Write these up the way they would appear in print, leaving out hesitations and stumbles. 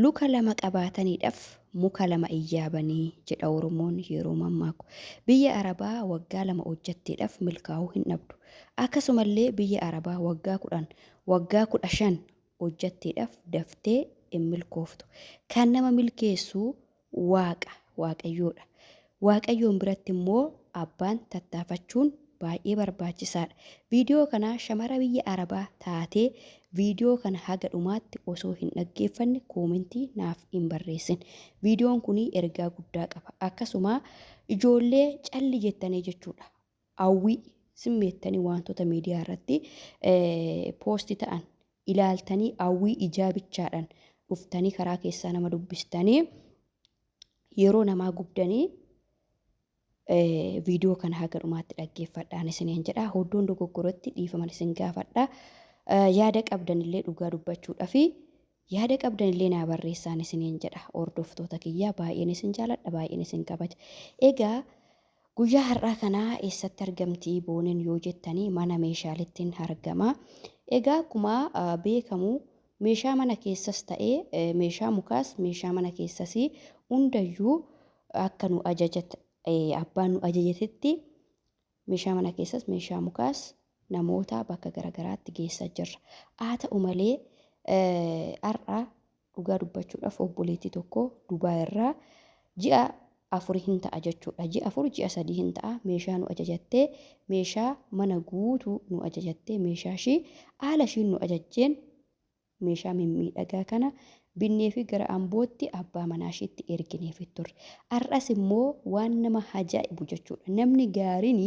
Luka lama qabaataniidhaaf muka lama iyyaabanii jedha Oromoon yeroo mammaaku. Biyya Arabaa waggaa lama hojjetteedhaaf milkaa'uu hin dhabdu. Akkasumallee biyya Arabaa waggaa 15 hojjetteedhaaf daftee hin milkooftu. Kan nama milkeessu Waaqayyoodha. Waaqayyoon biratti immoo abbaan tattaafachuun baay'ee barbaachisaadha. Viidiyoo kana shamara biyya Arabaa taatee viidiyoo kana haga dhumaatti osoo hin dhaggeeffanne koomentii naaf hin barreessin. Viidiyoon kun ergaa guddaa qaba. Akkasuma ijoollee calli jettanii jechuudha. Hawwii simmeettanii wantoota miidiyaa irratti poosti ta'an ilaaltanii hawwii ijaabichaadhaan dhuftanii karaa keessaa nama dubbistanii yeroo namaa gubdanii viidiyoo kana haga dhumaatti dhaggeeffadhaan isiniin jedha. Hoddoon dogoggoratti dhiifaman isin gaafadha. Yaada qabdanillee dhugaa dubbachuudhaa fi yaada qabdanillee naa barreessaan isiniin jedha. Hordoftoota kiyyaa baay'een isin jaaladha, baay'een isin kabaja. Egaa guyyaa har'aa kanaa eessatti argamtii booneen yoo jettanii mana meeshaaleettiin argama. Egaa akkuma beekamu meeshaa mana keessas ta'ee meeshaa mukaas meeshaa mana keessas hundayyuu akka nu abbaan nu ajajatetti meeshaa mana keessas meeshaa mukaas namoota bakka garagaraatti geessaa jirra. Haa ta'u malee har'a dhugaa dubbachuudhaaf obboleettii tokko Dubaa irraa ji'a 4 hin ta'a jechuudha. Ji'a 4 ji'a 3 hin ta'a meeshaa nu ajajattee meeshaa mana guutuu nu ajajattee meeshaa ishii haala ishiin nu ajajjeen meeshaa mimmiidhagaa kana binnee fi gara Ambootti abbaa manaa ishiitti ergineef turre. Har'as immoo waan nama ajaa'ibu jechuudha. Namni gaariin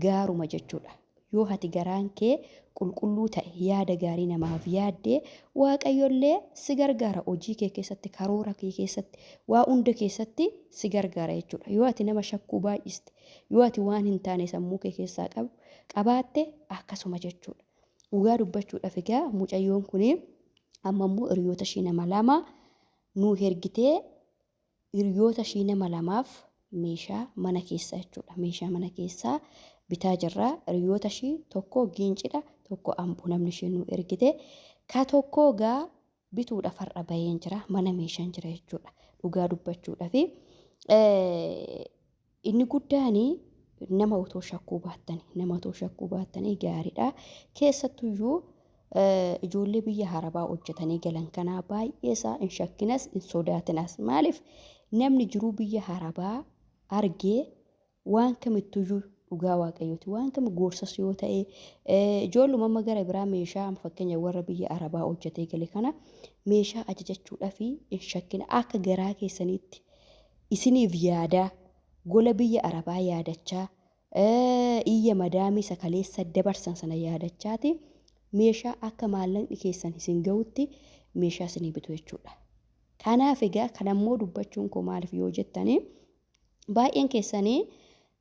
gaaruma jechuudha. Yoo ati garaan kee qulqulluu ta'e yaada gaarii namaaf yaaddee Waaqayyollee si gargaara hojii kee keessatti karoora kee keessatti waa hunda keessatti si gargaara jechuudha. Yoo ati nama shakkuu baay'iste yoo ati waan hin taane sammuu kee keessaa qabaatte akkasuma jechuudha. Dhugaa dubbachuudhaaf egaa mucayyoon kun amma immoo hiriyoota ishii nama lama nuu ergitee hiriyoota ishii nama lamaaf meeshaa mana keessaa jechuudha. Meeshaa mana keessaa bitaa jirra. Hiriyoota ishii tokko Giincidha, tokko Amboo namni ishee nuu ergite. Ka tokko gaa bituudhaaf har'a baheen jira. Mana meeshaan jira jechuudha. Dhugaa dubbachuudhaaf inni guddaan nama otoo shakkuu baattanii gaariidha. Keessattuyyuu ijoollee biyya Arabaa hojjetanii galan kanaa baay'ee isaa hin shakkinas hin sodaatinas. Maaliif namni jiruu biyya Arabaa argee waan kamittuyyuu dhugaa Waaqayyooti. Waan kam gorsas yoo ta'e ijoollummaa gara biraa meeshaa fakkeenya warra biyya Arabaa hojjetee gale kana meeshaa ajajachuudhaa fi hin shakkina akka garaa keessaniitti isiniif yaadaa gola biyya Arabaa yaadachaa iyya madaamii sakaleessa dabarsan sana yaadachaati meeshaa akka maallaqni keessan isin ga'utti meeshaa isinii bitu jechuudha. Kanaaf egaa kanammoo dubbachuun koo maaliif yoo jettanii baay'een keessanii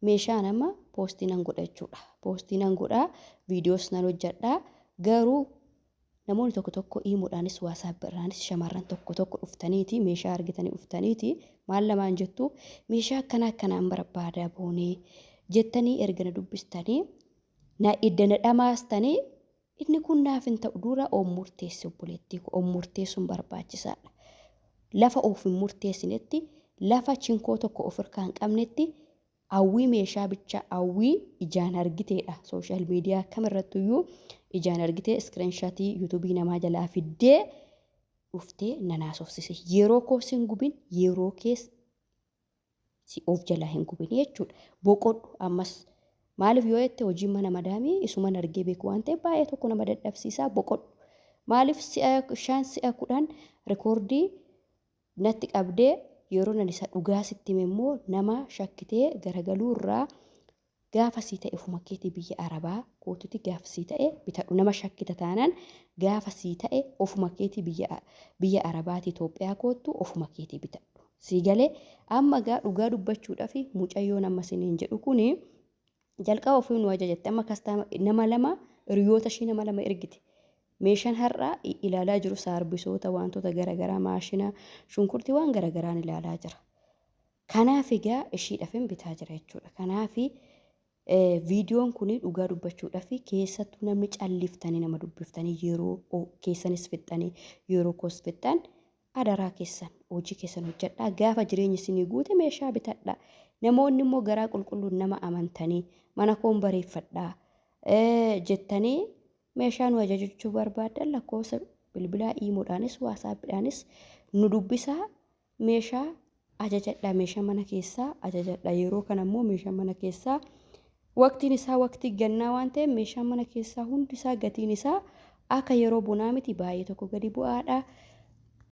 meeshaa nama poostii nan godha jechuudha. Poostii nan godha, viidiyoos nan hojjedha. Garuu namoonni tokko himuudhaanis waasaap irraanis shamarran tokko dhuftaniiti meeshaa argitanii dhuftaniiti maal lamaan jettu meeshaa akkanaan barbaadaa boonee jettanii ergana dubbistanii na iddana dhamaastanii inni kun naaf hin ta'u dura murteessi obboleettii koo murteessuun barbaachisaadha. Lafa of hin murteessinetti lafa chinkoo tokko of irraa hin qabnetti hawwii meeshaa bicha hawwii ijaan argiteedha. Sooshaal miidiyaa kamirrattuyyuu ijaan argitee iskiriinshaatii yuutuubii namaa jalaa fiddee dhuftee nanaasofsise. Yeroo koos hin gubin yeroo kees si of jalaa hin gubin jechuudha. Boqodhu ammas maaliif yoo jette hojii mana madaamii isuman argee beeku waan ta'eef baay'ee tokko nama dadhabsiisaa boqodhu. Maaliif si'a 10 rikoordii natti qabdee yeroo nan isa dhugaa sitti immoo nama shakkitee garagaluu irraa gaafa sii ta'e ofuma keetii biyya Arabaa kootutti gaafa sii ta'e bitadhu. Nama shakkita taanaan gaafa sii ta'e ofuma keetii biyya Arabaati Itoophiyaa kootu ofuma keetii bitadhu. Sii galee amma gaa dhugaa dubbachuudhaaf mucayyoon amma isiniin jedhu kuni jalqaba ofii nu ajajatte amma kastaama nama lama hiriyoota ishii nama lama ergite. Meeshaan har'aa ilaalaa jiru saarbisoota wantoota garagaraa maashina shunkurtii waan garagaraan ilaalaa jira. Kanaaf egaa ishiidhaaf bitaa jira jechuudha. Kanaaf viidiyoon kun dhugaa dubbachuudhaaf keessattuu namni calliftanii nama dubbiftanii yeroo keessanis fixxanii yeroo koos fixxan adaraa keessan hojii keessan hojjedhaa gaafa jireenyi isinii guute meeshaa bitadhaa. Namoonni immoo garaa qulqulluun nama amantanii mana koon bareeffadhaa jettanii meeshaa nu ajajachuu barbaadan lakkoofsa bilbilaa iimoodhaanis waasaappiidhaanis nu dubbisaa meeshaa ajajadhaa meeshaa mana keessaa ajajadhaa yeroo kana immoo meeshaa mana keessaa waqtiin isaa waqtii gannaa waan ta'eef meeshaa mana keessaa hundi isaa gatiin isaa akka yeroo bonaa miti baay'ee tokko gadi bu'aadha.